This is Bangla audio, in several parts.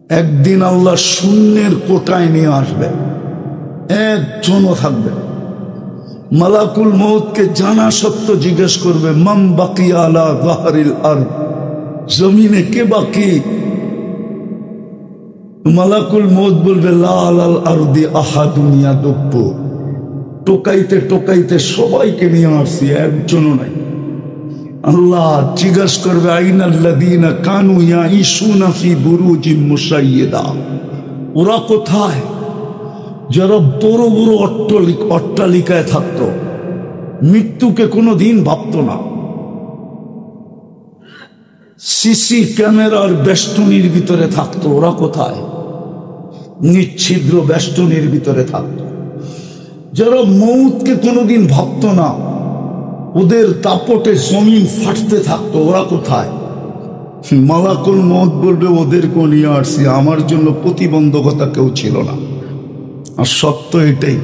একদিন আল্লাহ শূন্যের কোটায় নিয়ে আসবে, একজনও থাকবে। মালাকুল মউতকে জানা সত্য জিজ্ঞেস করবে, মান বাকিয়া আলা যাহরিল আরদ, জমিনে কে বাকি? মালাকুল মউত বলবে, লা আলাল আরদি আহাদুন ইয়াদুব্বু, টোকাইতে টোকাইতে সবাইকে নিয়ে আসছি, একজনও নাই। আল্লাহ জিজ্ঞাসা করবে, আইনাল্লাযীনা কানু ইয়াঈশুনা ফি বুরুজিন মুশাইয়্যিদা, ওরা কোথায় যারা বড় বড় অট্টালিকায় থাকতো, মৃত্যুকে কোনোদিন ভাবতো না, সিসি ক্যামেরার বেষ্টনীর ভিতরে থাকতো, ওরা কোথায়? নিচ্ছিদ্র বেষ্টনীর ভিতরে থাকতো। যারা মউতকে কোনোদিন ভাবতো না, ওদের দাপটে জমিন ফাটতে থাকতো, ওরা কোথায়? মালাকুল মউত বলবে, ওদেরকেও নিয়ে আসছি, আমার জন্য প্রতিবন্ধকতা কেউ ছিল না। আর সত্য এটাই,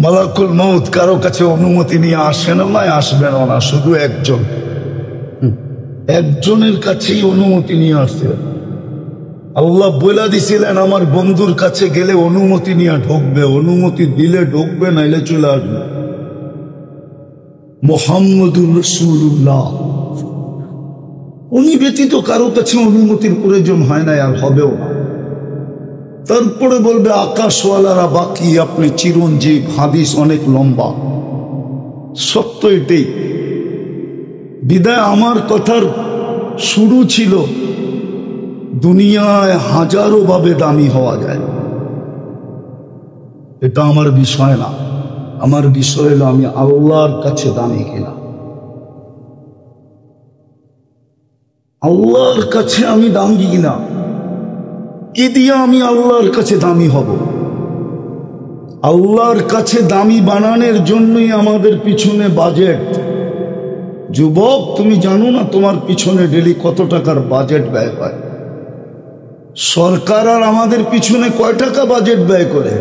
মালাকুল মউত কারো কাছে অনুমতি নিয়ে আসেন না, আসবেন না, শুধু একজনের কাছেই অনুমতি নিয়ে আসছে। আল্লাহ বলে দিছিলেন, আমার বন্ধুর কাছে গেলে অনুমতি নিয়ে ঢুকবে, অনুমতি দিলে ঢুকবে, নাইলে চলে আসবে। মুহাম্মদুর রাসূলুল্লাহ, উনি ব্যতীত কারো কাছে অনুমতির প্রয়োজন হয় না, আর হবেও না। তারপরে বলবে, আকাশওয়ালারা বাকি, আপনি চিরঞ্জীব। হাদিস অনেক লম্বা, সত্য এটাই। বিদায় আমার কথার শুরু ছিল, দুনিয়ায় হাজারো ভাবে দামি হওয়া যায়, এটা আমার বিষয় না। আমার বিষয় হলো আমি আল্লাহর কাছে দামি কিনা। আল্লাহর কাছে আমি দামি কিনা, কি দিয়ে আমি আল্লাহর কাছে দামি হব? আল্লাহর কাছে দামি বানানোর জন্যই আমাদের পিছনে বাজেট। যুবক, তুমি জানো না তোমার পিছনে ডেলি কত টাকার বাজেট ব্যয় হয়? সরকার আর আমাদের পিছনে কয় টাকা বাজেট ব্যয় করে?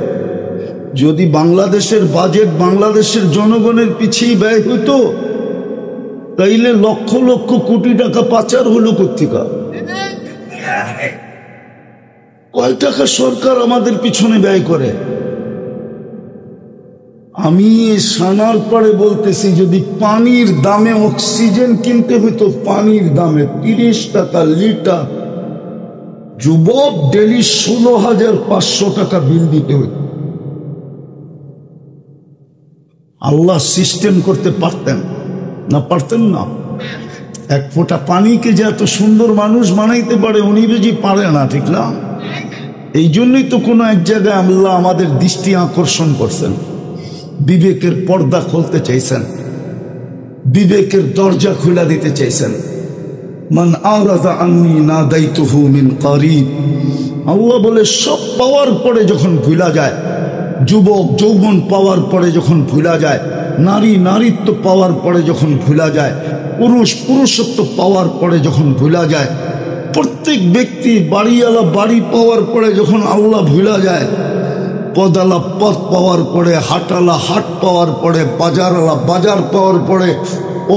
যদি বাংলাদেশের বাজেট বাংলাদেশের জনগণের পিছিয়ে ব্যয় হইতো, তাইলে লক্ষ লক্ষ কোটি টাকা পাচার হলো কোত্থেকে? কয় টাকা সরকার আমাদের পিছনে ব্যয় করে? আমি সানার পরে বলতেছি, যদি পানির দামে অক্সিজেন কিনতে হইতো, পানির দামে 30 টাকা লিটার, যুবক ডেলি 16,500 টাকা বিল দিতে হইত। আল্লাহ সিস্টেম করতে পারতেন না? পারতেন না? এক ফোঁটা পানিকে যে এত সুন্দর মানুষ বানাইতে পারে, উনি বুঝি পারে না? ঠিক না? এই জন্যই তো কোনো এক জায়গায় আল্লাহ আমাদের দৃষ্টি আকর্ষণ করছেন, বিবেকের পর্দা খুলতে চাইছেন, বিবেকের দরজা খুলে দিতে চাইছেন। মান আরাদা আন্নী নাদাইতুহু মিন কারিব, আল্লাহ বলে সব পাওয়ার পরে যখন ভুলা যায়, যুবক যৌবন পাওয়ার পরে যখন ভুলা যায়, নারী নারীত্ব পাওয়ার পরে যখন ভুলা যায়, পুরুষ পুরুষত্ব পাওয়ার পরে যখন ভুলা যায়, প্রত্যেক ব্যক্তি বাড়িওয়ালা বাড়ি পাওয়ার পরে যখন আল্লাহ ভুলা যায়, পদালা পথ পাওয়ার পরে, হাটালা হাট পাওয়ার পরে, বাজারওয়ালা বাজার পাওয়ার পরে,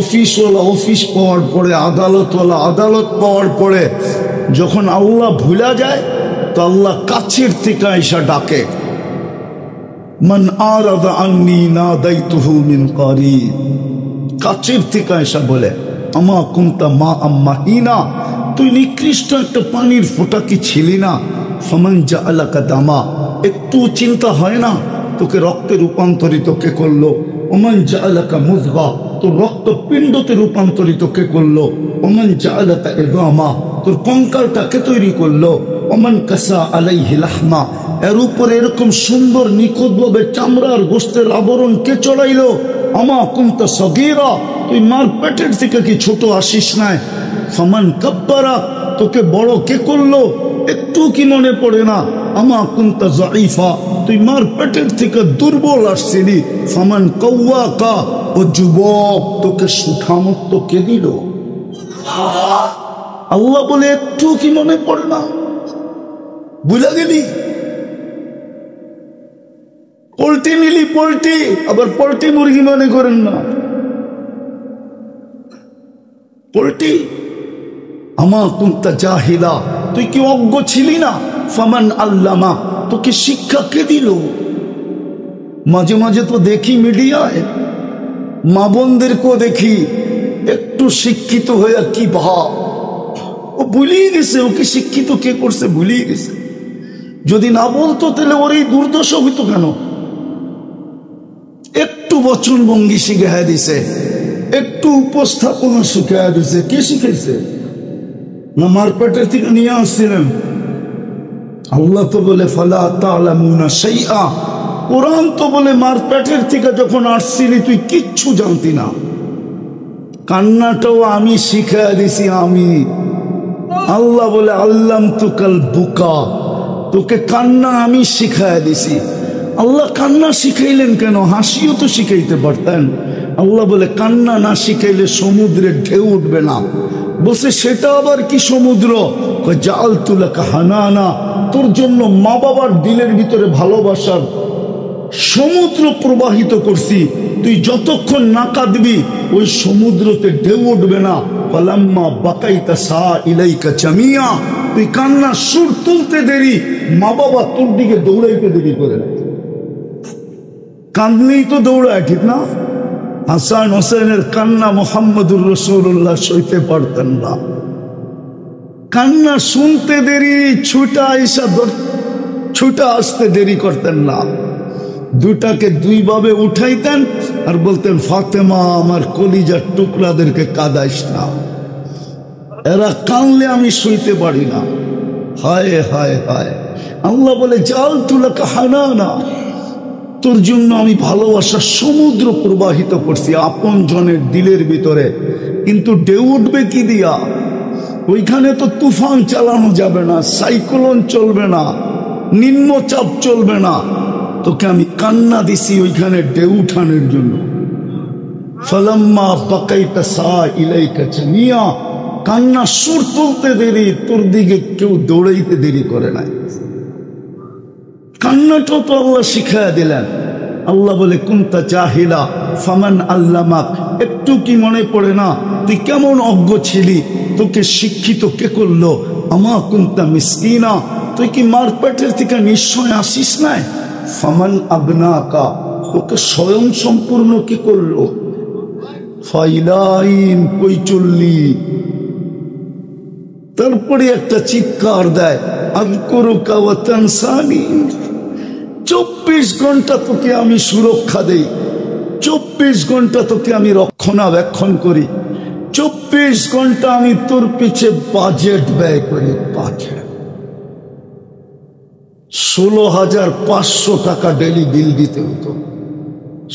অফিসওয়ালা অফিস পাওয়ার পরে, আদালতওয়ালা আদালত পাওয়ার পরে যখন আল্লাহ ভুলা যায়, তো আল্লাহ কাছের থেকে এসে ডাকে, মান আরাদা আন্নী নাদাইতুহু মিন কারিব, কাছের থেকে এসে বলে, আমা কুনতা মা আম্মাহিনা, তুই নিকৃষ্ট একটা পানির ফোঁটা কি ছিলি না? ফামান জাআলাকা দামা, একটু চিন্তা হয় না তোকে রক্তে রূপান্তরিত কে করলো? ওমান জাআলাকা মুযগা, তোর রক্ত পিণ্ডতে রূপান্তরিত কে করলো? ওমান জাআলাকা ইযামা, তোর কঙ্কালটাকে তৈরি করলো? ওমান কাসা আলাইহি লাহমা, এর উপরে এরকম সুন্দর নিখুঁতভাবে চামড়ার গোশতের আবরণ কে চড়াইলো? আমা কুনতা সগীরা, তুই মার পেটের থেকে কি ছোট আসিস নাই? ফামান কাব্বারা, তোকে বড় কে করলো? একটু কি মনে পড়ে না? আমা কুনতা যায়ীফা, তুই মার পেটের থেকে দুর্বল আসছিলি। ফামান কাওয়াকা, ও যুবক তোকে সুঠামত্ব কে দিল? আল্লাহ বলে, একটু কি মনে পড়ে না? বুঝা গেলি? পোল্ট্রি নিলি, পোল্ট্রি, আবার পোল্ট্রি মুরগি মনে করেন না, পোল্ট্রি আমা কুনতা জাহিলা, তুই কি অজ্ঞ ছিলি না? ফামান আল্লামা, তোকে শিক্ষা কে দিল? মাঝে মাঝে তো দেখি মিডিয়ায় মা বোনদেরকেও দেখি একটু শিক্ষিত হয়ে কি ভাব, ও ভুলিয়ে গেছে ওকে শিক্ষিত কে করছে, ভুলিয়ে গেছে। যদি না বলতো তাহলে ওর এই দুর্দশা হইতো কেন? একটু বচন ভঙ্গি শিখাইয়া দিছে, একটু উপস্থাপনা শিখাইয়া দিছে। কে শিখাইছে? না মারপেটের থেকে নিয়ে আসছিলেন? আল্লাহ তো বলে ফালা তা'লামুনা শাইআ, কোরআন তো বলে মারপেটের থেকে যখন আসছিলি তুই কিচ্ছু জানতি না। কান্নাটাও আমি শিখাইয়া দিছি আমি। আল্লাহ বলে আল্লামতুকাল বুকা, তোকে কান্না আমি শিখাইয়া দিছি। আল্লাহ কান্না শিখাইলেন কেন? হাসিও তো শিখাইতে পারতেন। আল্লাহ বলে কান্না না শিখাইলে সমুদ্রের ঢেউ উঠবে না। বলছে সেটা আবার কি সমুদ্র? জাআলতু লাকা হানানা, তোর জন্য মা বাবার দিলের ভিতরে ভালোবাসার সমুদ্র প্রবাহিত করছি। তুই যতক্ষণ না কাঁদবি ওই সমুদ্রতে ঢেউ উঠবে না। ফালাম্মা বাকাইতা সা ইলাইকা জামিয়া, তুই কান্নার সুর তুলতে দেরি, মা বাবা তোর দিকে দৌড়াইতে দেরি করে না। কাঁদলেই তো দৌড়ায়, ঠিক না? হাসান হোসেনের কান্না মুহাম্মদুর রাসূলুল্লাহ সইতে পারতেন না। কান্না শুনতে দেরি, ছুটা আসতে দেরি করতেন না। দুটাকে দুইভাবে উঠাইতেন আর বলতেন ফাতেমা আমার কলিজার টুকরাদেরকে কাঁদাইস না, এরা কানলে আমি শুইতে পারি না। হায় হায় হায়। আল্লাহ বলে জাআলতু লাকা হানানা, তোর জন্য আমি ভালোবাসার সমুদ্র প্রবাহিত করছি আপন জনের দিলের ভিতরে। কিন্তু ঢেউ উঠবে কি দিয়া? ওইখানে তো তুফান চালানো যাবে না, সাইক্লোন চলবে না, নিম্নচাপ চলবে না। তোকে আমি কান্না দিছি ওইখানে ঢেউ উঠানোর জন্য। ফালাম্মা বাকাইতা সা ইলাইকা জামিয়া, কান্না সুর তুলতে দেরি, তোর দিকে কেউ দৌড়াইতে দেরি করে নাই। কান্নাটাও তো আল্লাহ শিখাইয়া দিলেন। আল্লাহ বলে কুনতা জাহিলা ফামান আল্লামাক, একটু কি মনে পড়ে না তুই কেমন অজ্ঞ ছিলি? তোকে শিক্ষিত কে করলো? আমা কুনতা মিসকিনা, তুই কি মারপেটের থেকে নিশ্চয় আসিস নাই? ফামান আবনাকা, তোকে স্বয়ং সম্পূর্ণ কি করলো? ফাইলাইন, কই চললি? তারপরে একটা চিৎকার দেয় আযকুরুকা ওয়া তানসানি। 24 ঘন্টা তোকে আমি সুরক্ষা দেই, 24 ঘন্টা তোকে আমি রক্ষণাবেক্ষণ করি, 24 ঘন্টা আমি তোর পিছে বাজেট ব্যয় করি। বাজেট 16,500 টাকা ডেলি বিল দিতে হতো।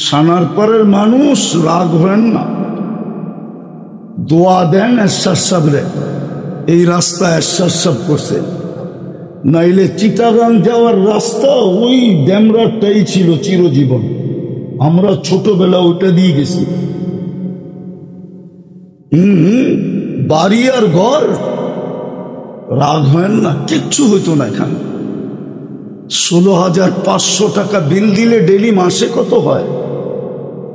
সানারপাড়ের মানুষ রাগ হবেন না, দোয়া দেন এরশাদ সাহেবরে, এই রাস্তা এরশাদ সাহেব করছে। নাইলে চিটাগাং যাওয়ার রাস্তা ওই ড্যামরাটাই ছিল চিরজীবন। আমরা ছোটবেলা ওটা দিয়ে গেছি। বাড়ি আর ঘর, রাগ হয় না, কিচ্ছু হইতো না এখানে। 16,500 টাকা বিল দিলে ডেলি মাসে কত হয়?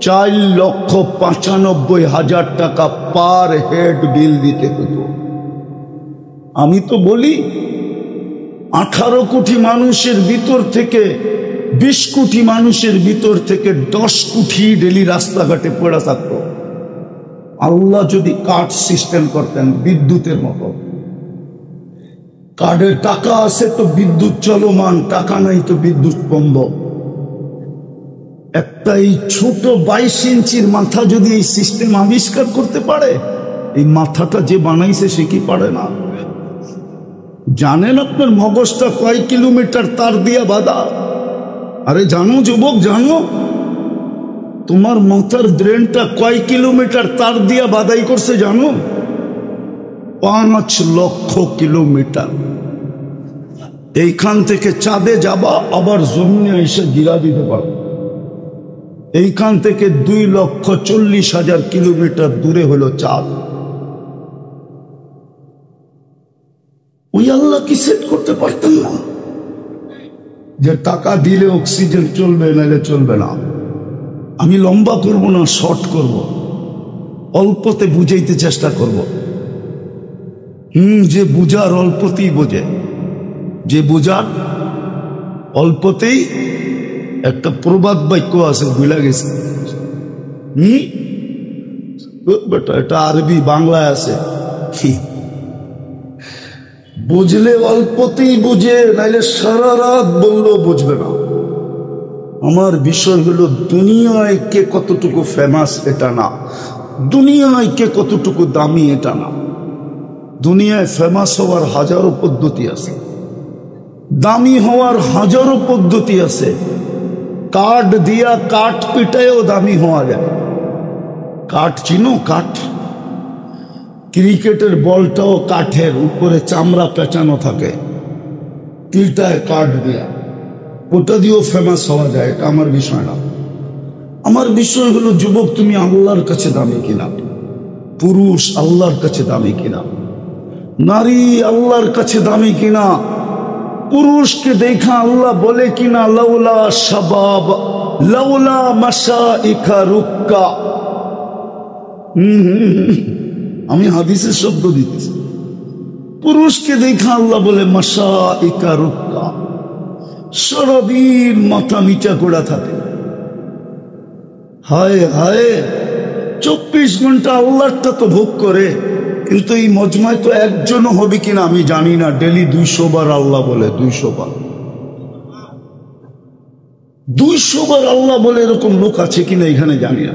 4,95,000 টাকা পার হেড বিল দিতে হতো। আমি তো বলি 18 কোটি মানুষের ভিতর থেকে 20 কোটি মানুষের ভিতর থেকে 10 কোটি ডেলি রাস্তাঘাটে পড়ে থাকতো। আল্লাহ যদি কার্ড সিস্টেম করতেন বিদ্যুতের মতো, কার্ডে টাকা আছে তো বিদ্যুৎ চলমান, টাকা নাই তো বিদ্যুৎ বন্ধ। একটা এই ছোট 22 ইঞ্চির মাথা যদি এই সিস্টেম আবিষ্কার করতে পারে, এই মাথাটা যে বানাইছে সে কি পারে না? জানেন আপনার মগজটা কয় কিলোমিটার তার দিয়া বাঁধা? আরে জানো যুবক, জানো তোমার মাথার ব্রেনটা কয় কিলোমিটার তার দিয়া বাঁধাই করছে জানো? 5 লক্ষ কিলোমিটার। এইখান থেকে চাঁদে যাবা, আবার জমিনে এসে গিরা দিতে পারো। এইখান থেকে 2,40,000 কিলোমিটার দূরে হলো চাঁদ। ওই আল্লাহ কি সেট করতে পারতেন না যে টাকা দিলে অক্সিজেন চলবে, নাইলে চলবে না? আমি লম্বা করব না, শর্ট করব, অল্পতে বুঝাইতে চেষ্টা করব। যে বুঝার অল্পতেই বোঝে, যে বুঝার অল্পতেই। একটা প্রবাদ বাক্য আছে, ভুলে গেছে। বেটা এটা আরবি বাংলায় আছে, বুঝলে অল্পতেই বুঝে, নাইলে সারা রাত বললেও বুঝবে না। আমার বিষয় হলো দুনিয়ায় কে কতটুকু ফেমাস এটা না, দুনিয়ায় কে কতটুকু দামি এটা না। দুনিয়ায় ফেমাস হওয়ার হাজারো পদ্ধতি আছে, দামি হওয়ার হাজারো পদ্ধতি আছে। কাঠ দিয়া কাঠ পিটায়ও দামি হওয়া যায়। কাঠ চিনো? কাঠ, ক্রিকেটের বলটাও কাঠের, উপরে চামড়া পেঁচানো থাকে, পিটায় কাঠ দিয়া, ওটা দিয়েও ফেমাস হওয়া যায়। এটা আমার বিষয় না। আমার বিষয় হলো যুবক, তুমি আল্লাহর কাছে দামি কিনা, পুরুষ আল্লাহর কাছে দামি কিনা, নারী আল্লাহর কাছে দামি কিনা। পুরুষকে দেখা আল্লাহ বলে কিনা, লাউলা শাবাব লাউলা মাশাইখা রুক্কা। আমি হাদিসের শব্দ দিতেছি। পুরুষকে দেখা আল্লাহ বলে মাশাইখা রুক্কা, সারাদিন মাথা নিচা করে থাকে। হায় হায়, 24 ঘন্টা আল্লাহটা তো ভোগ করে, কিন্তু এই মজমায় তো একজনও হবে কিনা আমি জানি না ডেলি 200 বার আল্লাহ বলে। 200 বার, 200 বার আল্লাহ বলে এরকম লোক আছে কিনা এখানে জানি না।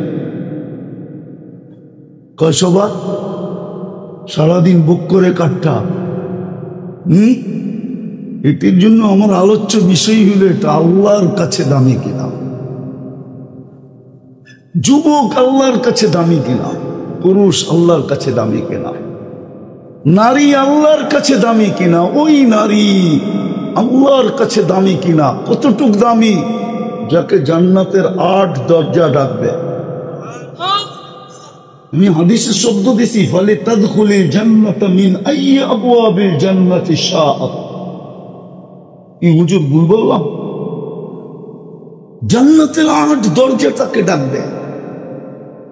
কয়শো বার সারাদিন বুক করে কাটটা। এটির জন্য আমার আলোচ্য বিষয় হলো এটা, আল্লাহর কাছে দামি কিনা। যুবক আল্লাহর কাছে দামি কিনা, পুরুষ আল্লাহর কাছে দামি কিনা, নারী আল্লাহর কাছে দামি কিনা, ওই নারী আল্লাহর কাছে দামি কিনা। কতটুক দামি? যাকে জান্নাতের 8 দরজা ডাকবে। আমি হাদিসের শব্দ দিছি, ফালি তাদখুলি জান্নাতা মিন আইয়ি আবওয়াবিল জান্নাতি শাআত। এই হুজুর ভুল বললাম? জান্নাতের 8 দরজা তাকে ডাকবে।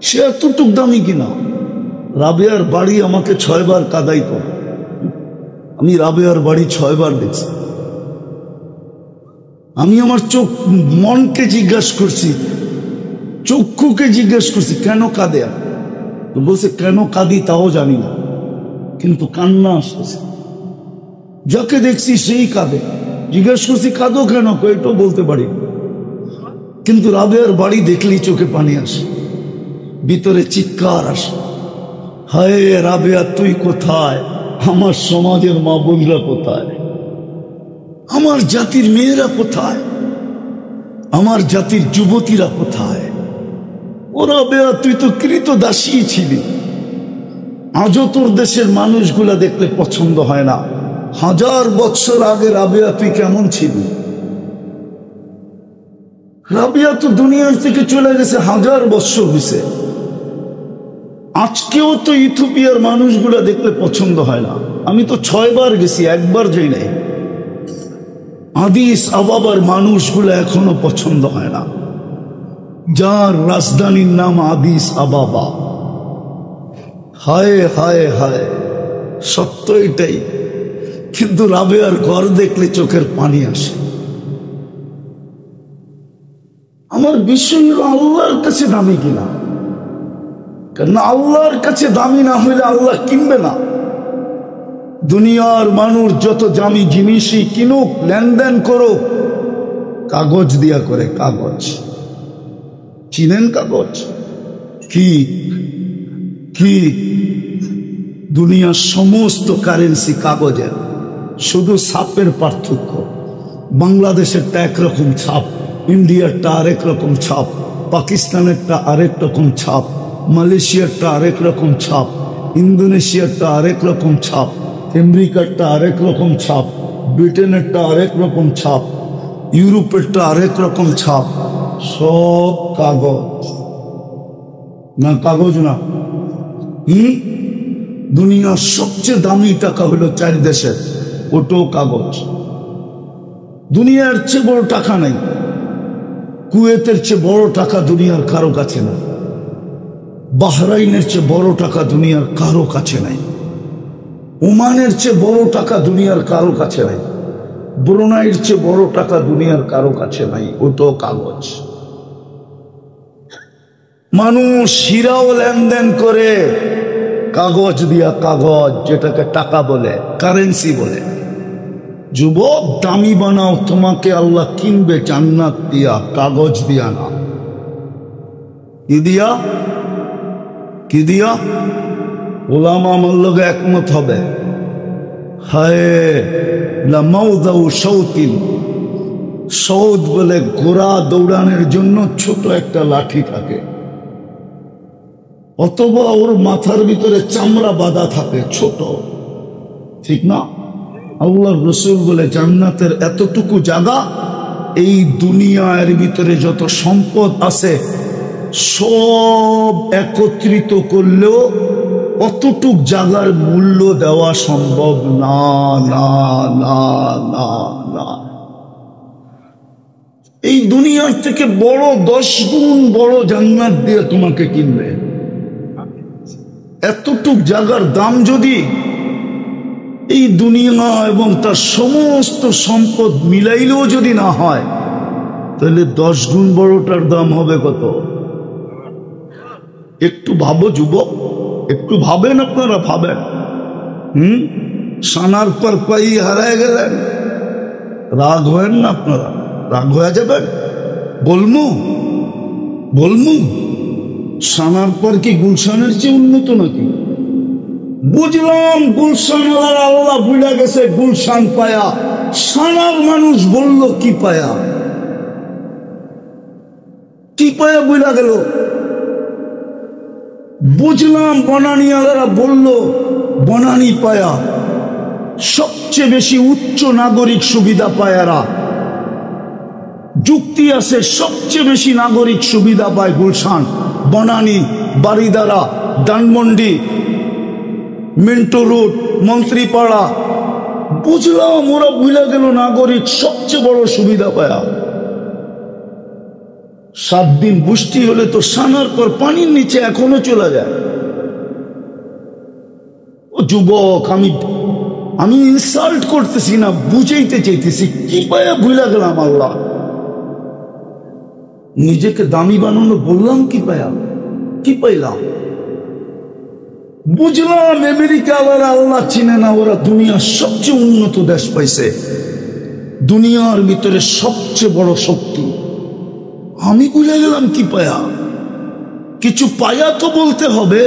সে এতটুক দামি কিনা। রাবেয়ার বাড়ি আমাকে 6 বার কাদাই করে। আমি রাবেয়ার বাড়ি 6 বার দেখছি। আমি আমার মনকে জিজ্ঞাসা করছি, চক্ষুকে জিজ্ঞাসা করছি কেন কাঁদে। তো বলছে কেন কাঁদি তাও জানি না, কিন্তু কান্না আসতেছে। যাকে দেখছি সেই কাঁদে। জিজ্ঞাসা করছি কাঁদো কেন, এটাও বলতে পারি, কিন্তু রাবেয়ার বাড়ি দেখলেই চোখে পানি আসে, ভিতরে চিৎকার আসে। হায় রাবেয়া তুই কোথায়, আমার সমাজের মা বোনরা কোথায়, আমার জাতির মেয়েরা কোথায়, আমার জাতির যুবতীরা কোথায়। ও রাবেয়া তুই তো কৃতদাসী ছিলি, আজও তোর দেশের মানুষগুলা দেখলে পছন্দ হয় না। 1000 বৎসর আগে রাবেয়া তুই কেমন ছিলি? রাবেয়া তো দুনিয়ার থেকে চলে গেছে 1000 বৎসর হয়েছে। আজকেও তো ইথিওপিয়ার মানুষগুলা দেখলে পছন্দ হয় না। আমি তো 6 বার গেছি, একবার যাই নাই। আদিস আবাবার মানুষগুলা এখনো পছন্দ হয় না, যার রাজধানীর নাম আদিস আবাবা। হায় হায় হায়, সত্য এটাই। কিন্তু রাবেয়ার ঘর দেখলে চোখের পানি আসে। আমার বিষয় হলো আল্লাহর কাছে দামি কিনা। কারণ আল্লাহর কাছে দামি না হইলে আল্লাহ কিনবে না। দুনিয়ার মানুষ যত দামি জিনিসই কিনুক, লেনদেন করো, কাগজ দিয়া করে। কাগজ চিনেন? কাগজ কি কি? দুনিয়ার সমস্ত কারেন্সি কাগজের, শুধু ছাপের পার্থক্য। বাংলাদেশেরটা একরকম ছাপ, ইন্ডিয়ারটা আরেক রকম ছাপ, পাকিস্তানেরটা আরেক রকম ছাপ, মালয়েশিয়ারটা আরেক রকম ছাপ, ইন্দোনেশিয়ারটা আরেক রকম ছাপ, আমেরিকারটা আরেক রকম ছাপ, ব্রিটেনেরটা আরেক রকম ছাপ, ইউরোপেরটা আরেক রকম ছাপ। সব কাগজ না, কাগজ না। দুনিয়ার সবচেয়ে দামি টাকা হলো 4 দেশের, ওটাও কাগজ। দুনিয়ার চেয়ে বড় টাকা নাই, কুয়েতের চেয়ে বড় টাকা দুনিয়ার কারো কাছে না, বাহরাইনের চেয়ে বড় টাকা দুনিয়ার কারো কাছে নাই। ওমানের চেয়ে বড় টাকা দুনিয়ার কারো কাছে নাই, ব্রুনাইয়ের চেয়ে বড় টাকা দুনিয়ার কারো কাছে নাই, ওটাও কাগজ। মানুষ হীরাও লেনদেন করে কাগজ দিয়া, কাগজ যেটাকে টাকা বলে, কারেন্সি বলে। যুবক, দামি বানাও, তোমাকে আল্লাহ কিনবে জান্নাত দিয়া, কাগজ দিয়া না। কি দিয়া? কি দিয়া? ওলামা আমার লগে একমত হবে। হায় লামাউদাউ শাউতিন, সৌদ বলে ঘোড়া দৌড়ানোর জন্য ছোট একটা লাঠি থাকে, অথবা ওর মাথার ভিতরে চামড়া বাঁধা থাকে ছোট, ঠিক না? আল্লাহর রাসূল বলে জান্নাতের এতটুকু জায়গা, এই দুনিয়ার ভিতরে যত সম্পদ আছে সব একত্রিত করলেও অতটুক জায়গার মূল্য দেওয়া সম্ভব না, না, না, না, না। এই দুনিয়ার থেকে বড় 10 গুণ বড় জান্নাত দিয়ে তোমাকে কিনবে। এতটুক জায়গার দাম যদি এই দুনিয়া এবং তার সমস্ত সম্পদ মিলাইলেও যদি না হয়, তাহলে 10 গুণ বড়টার দাম হবে কত? একটু ভাবো যুবক, একটু ভাবেন, আপনারা ভাবেন। সানার পর পাই হারায় গেলেন, রাগ হয়েন না আপনারা, রাগ হয়ে যাবেন। বলমু সানার পর কি গুলশানের চেয়ে উন্নত নাকি? বুঝলাম গুলশান আল্লাহ বুঝা গেছে গুলশান পায়া, সানার মানুষ বলল কি পায়া? কি পায়া বুঝা গেল? বুঝলাম বনানী আলারা বলল বনানী পায়া, সবচেয়ে বেশি উচ্চ নাগরিক সুবিধা পায়ারা। যুক্তি আছে, সবচেয়ে বেশি নাগরিক সুবিধা পায় গুলশান, বনানী, বারিদারা, ধানমন্ডি, মিন্টো রোড, মন্ত্রীপাড়া। বুঝলাম ওরা বুঝলা গেল নাগরিক সবচেয়ে বড় সুবিধা পায়া। 7 দিন বৃষ্টি হলে তো সানার পর পানির নিচে এখনো চলে যায়। ও যুবক, আমি ইনসাল্ট করতেছি না, বুঝাইতে চাইতেছি, কি পায়া ভুলা গেলাম আল্লাহ। নিজেকে দামি বানানো বললাম কি পায়া? কি পাইলাম? বুঝলাম আমেরিকা আল্লাহ চিনে না, ওরা দুনিয়ার সবচেয়ে উন্নত দেশ পাইছে, দুনিয়ার ভিতরে সবচেয়ে বড় শক্তি। আমি বুঝে গেলাম কি পায়া? কিছু পায়া তো বলতে হবে,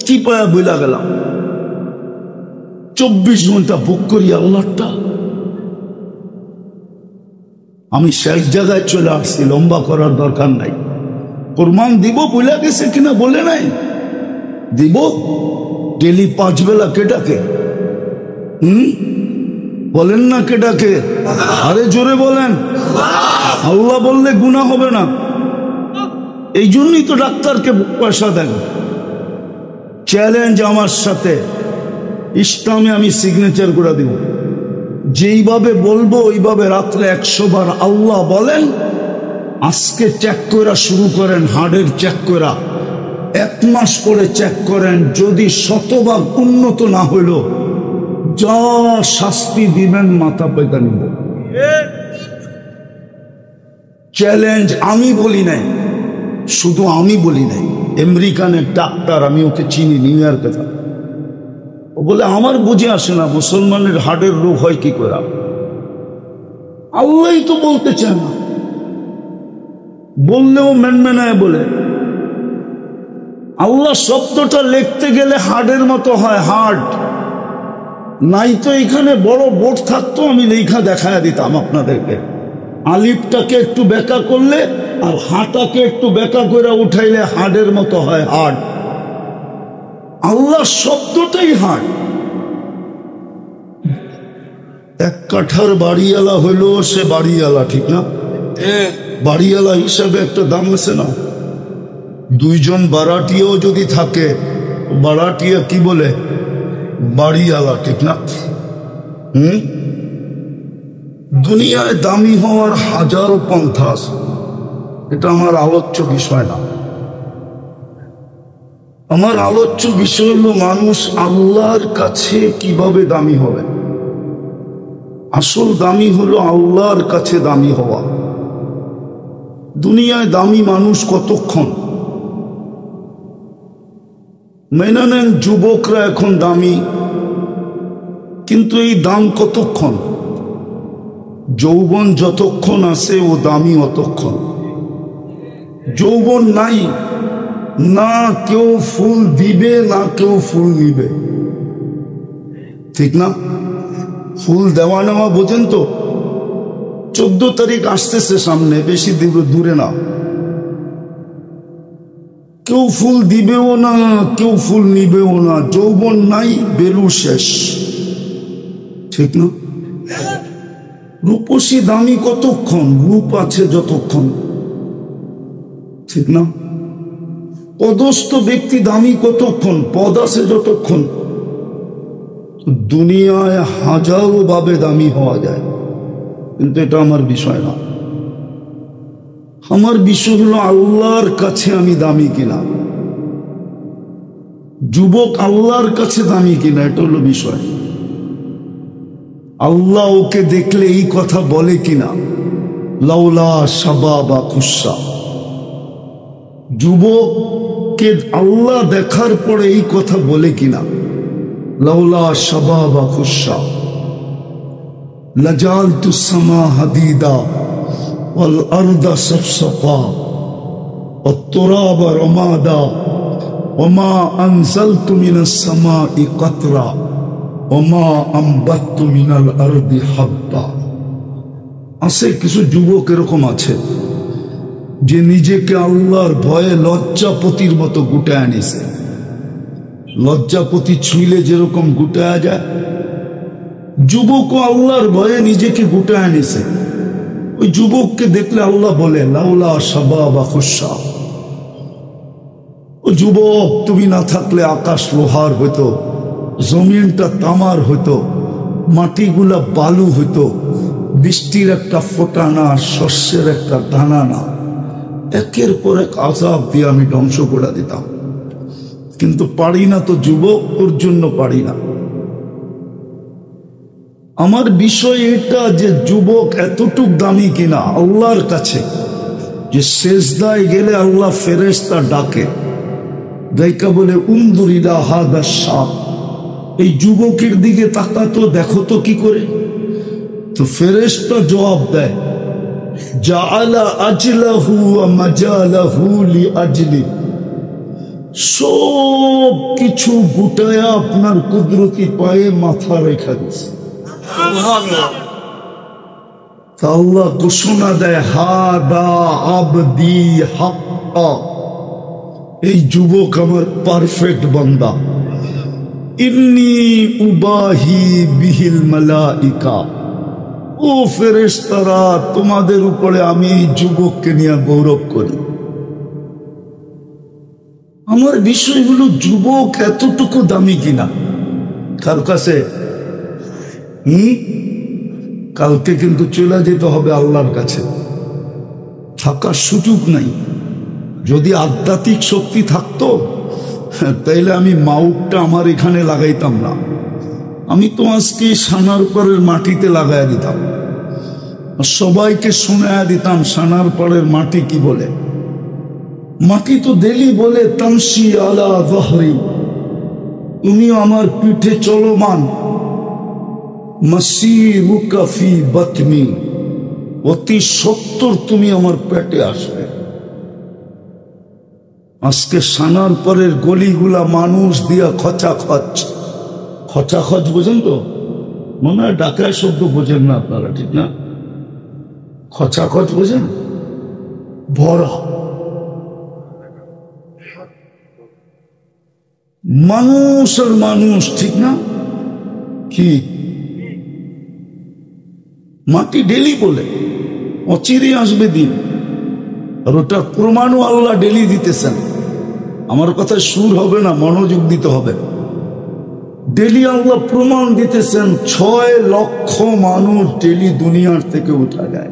কি পায়া বুঝা গেলাম? 24 ঘন্টা বুক করি আল্লাহটা। আমি শেষ জায়গায় চলে আসছি, লম্বা করার দরকার নাই। কোরবান দিব বুঝা গেছে কিনা বলে নাই, দিব। ডেলি 5 বেলা কেটাকে? বলেন না কেটাকে? আরে জোরে বলেন। আল্লাহ বললে গুনাহ হবে না, এই জন্যই তো ডাক্তারকে পয়সা দেন। চ্যালেঞ্জ আমার সাথে, ইসলামে আমি সিগনেচার করে দিব, যেইভাবে বলবো ওইভাবে রাত্রে 100 বার আল্লাহ বলেন। আজকে চেক করা শুরু করেন, হার্টের চেক করা 1 মাস পরে চেক করেন, যদি 100 ভাগ উন্নত না হইল, যা শাস্তি দিবেন মাথা পেতে নিব। চ্যালেঞ্জ আমি বলি নাই, শুধু আমি বলি নাই, আমেরিকানের ডাক্তার, আমি ওকে চিনি, নিউ ইয়র্কে থাকে। ও বলে আমার বুঝে আসে না মুসলমানের হার্টের রোগ হয় কি করে। আল্লাহই তো বলতে চায় না, বললেও মেনমেনায় বলে। আল্লাহ শব্দটা লিখতে গেলে হার্টের মতো হয়, হার্ট নাই তো এখানে বড় বোর্ড থাকতো, আমি লেখা দেখায় দিতাম আপনাদেরকে। আলিফটাকে একটু বেঁকা করলে আর হাটাকে একটু বেঁকা করে উঠাইলে হার্টের মতো হয়, হার্ট। আল্লাহ শব্দটাই হার্ট। 1 কাঠার বাড়িওয়ালা হইলো সে বাড়িওয়ালা, ঠিক না? বাড়িওয়ালা হিসাবে একটা দাম আছে না? 2 জন বারাটিয়াও যদি থাকে, বারাটিয়া কি বলে? বাড়িওয়ালা, ঠিক না? দুনিয়ায় দামি হওয়ার হাজারো পন্থা আছে, এটা আমার আলোচ্য বিষয় না। আমার আলোচ্য বিষয় হলো মানুষ আল্লাহর কাছে কিভাবে দামি হবে। আসল দামি হলো আল্লাহর কাছে দামি হওয়া। দুনিয়ায় দামি মানুষ কতক্ষণ? মেনে নেন যুবকরা এখন দামি, কিন্তু এই দাম কতক্ষণ? যৌবন যতক্ষণ আছে ও দামি অতক্ষণ। যৌবন নাই, না কেউ ফুল দিবে না কেউ ফুল নিবে, ঠিক না? ফুল দেওয়া নেওয়া বোঝেন তো? 14 তারিখ আসতেছে সামনে, বেশি দূরে না। কেউ ফুল দিবেও না কেউ ফুল নিবেও না। যৌবন নাই, বেলু শেষ, ঠিক না? রূপসী দামি কতক্ষণ? রূপ আছে যতক্ষণ, ঠিক না? পদস্থ ব্যক্তি দামি কতক্ষণ? পদ আছে যতক্ষণ। দুনিয়ায় হাজারো ভাবে দামি হওয়া যায়, কিন্তু এটা আমার বিষয় না। আমার বিষয় হলো আল্লাহর কাছে আমি দামি কিনা। যুবক আল্লাহর কাছে দামি কিনা, এটা হলো বিষয়। আল্লাহ ওকে দেখলে এই কথা বলে কিনা, লাউলা শাবাবা খুশা। যুবককে আল্লাহ দেখার পরে এই কথা বলে কিনা, লাউলা শাবাবা খুশা লাজালতু সামা হাদিদা ওয়াল আরদা সাফসাফা ওয়াত তুরাবা রমাদা ওমা আনজালতু মিনাস সামাই কাতরা ওমা আমবাততু মিনাল আরদি হাব্বা। আছে কিছু যুবক এরকম আছে যে নিজেকে আল্লাহর ভয়ে লজ্জাপতির মতো গুটায় আনিছে। লজ্জাপতি ছুঁইলে যেরকম গুটায়া যায়, যুবকও আল্লাহর ভয়ে নিজেকে গুটায় আনিছে। ওই যুবককে দেখলে আল্লাহ বলে লাউলা শাবাবা খুশা। ও যুবক, তুমি না থাকলে আকাশ লোহার হইতো, জমিনটা তামার হইতো, মাটিগুলা বালু হইতো, বৃষ্টির একটা ফোঁটা না, শস্যের একটা দানা না, একের পর এক আযাব দিয়ে আমি ধ্বংস করে দিতাম। কিন্তু পারি না তো যুবক, ওর জন্য পারি না। আমার বিষয় এটা যে যুবক এতটুক দামি কিনা আল্লাহর কাছে, যে সেজদায় গেলে আল্লাহ ফেরেশতা ডাকে, দেখা বলে উনজুর ইলা হাযা শাব, এই যুবকের দিকে তাকাতো, দেখো তো কি করে। তো ফেরেশতা জবাব দেয়, জাআলা আজলাহু ওয়া মাজালাহু লিআজলি। সব কিছু গুটায়া আপনার কুদরতি পায়ে মাথা রেখা দিছে। আল্লাহ ঘোষণা দেয়, হাদা আবদি হাক্কা, এই যুবক আমার পারফেক্ট বান্দা। ইন্নী উবাহি বিহিল মালাইকা, ও ফেরেশতারা, তোমাদের উপরে আমি এই যুবককে নিয়ে গৌরব করি। আমার বিষয় হলো যুবক এতটুকু দামি কিনা কার কাছে। কালকে কিন্তু চলে যেতে হবে আল্লাহর কাছে, থাকার সুযোগ নাই। যদি আধ্যাত্মিক শক্তি থাকতো তাইলে আমি মাউটটা আমার এখানে লাগাইতাম না, আমি তো আজকে সানার পরের মাটিতে লাগাই দিতাম, সবাইকে শোনায়া দিতাম সানার পরের মাটি কি বলে। মাটি তো ডেলি বলে তামসি আলা যহরি, তুমি আমার পিঠে চলমান, মাসিরুকা ফি বাতনি, অতি সত্বর তুমি আমার পেটে আসবে। আজকে সানার পরের গলিগুলা মানুষ দিয়া খচাখচ, খচাখচ বোঝেন তো? মনে হয় ঢাকায় শব্দ বোঝেন না আপনারা, ঠিক না? খচাখচ বোঝেন? ভরা মানুষ আর মানুষ, ঠিক না? কি মাটি ডেলি বলে অচিরে আসবে দিন, আর ওটার প্রমাণও আল্লাহ ডেলি দিতেছেন। আমার কথায় সুর হবে না, মনোযোগ দিতে হবে। ডেলি আল্লাহ প্রমাণ দিতেছেন, 6 লক্ষ মানুষ ডেলি দুনিয়ার থেকে উঠা যায়।